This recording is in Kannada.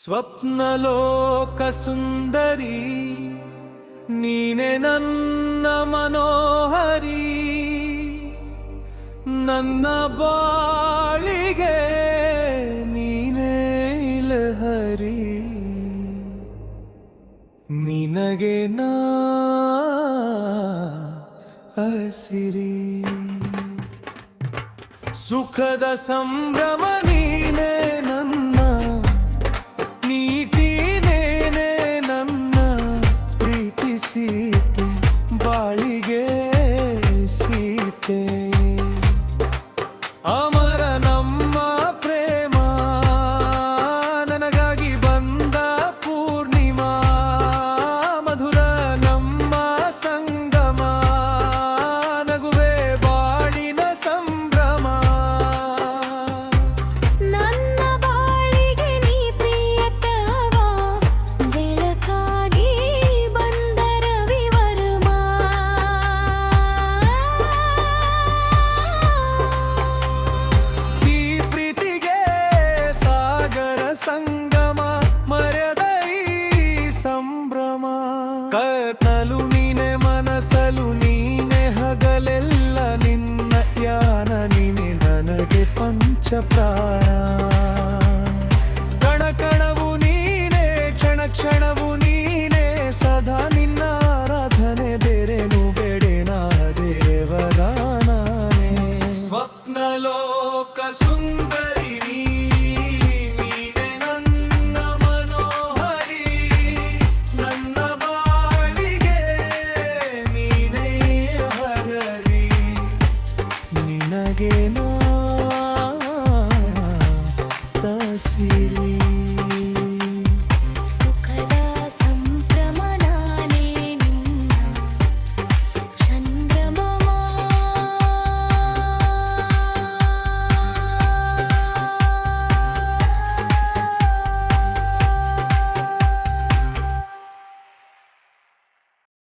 ಸ್ವಪ್ನಲೋಕ ಸುಂದರಿ ನೀನೆ ನನ್ನ ಮನೋಹರಿ, ನನ್ನ ಬಾಳಿಗೆ ನೀನೇ ಲಹರಿ. ನಿನಗೆ ನಾ ಹಸಿರಿ, ಸುಖದ ಸಂಭ್ರಮ ನೀನೇ ನನ್ನ ನೀತಿ, ನೇನೆ ನನ್ನ ಪ್ರೀತಿಸೀತೆ ಬಾಳಿಗೆ ಸೀತೆ. ಅಮರ ನಮ್ಮ ಪ್ರೇಮ, ನನಗಾಗಿ ಬಂದ ಪೂರ್ಣಿಮಾ, ಮಧುರ ನಮ್ಮ ಸಂಗಮ, ನಗುವೆ ಬಾಳಿನ ಸಂಭ್ರಮ. ನನ್ನ ಬಾಳಿಗೆ ನೀ ಪ್ರಿಯತಮ, ಬೆಳಕಾಗಿ ಬಂದ ರವಿವರ್ಮ. ಈ ಪ್ರೀತಿಗೆ ಸಾಗರ ಸಂಗಮ, ಮರೆದ ಈ ಸಂಭ್ರಮ. ಕತ್ತಲು ನೀನೆ, ಮನಸಲು ನೀನೆ, ಹಗಲೆಲ್ಲ ನಿನ್ನ ಧ್ಯಾನ ನೀನೆ ನನಗೆ ಪಂಚ ಪ್ರಾಣ. ಕಣ ಕಣವು ನೀನೆ, ಕ್ಷಣ ಕ್ಷಣವು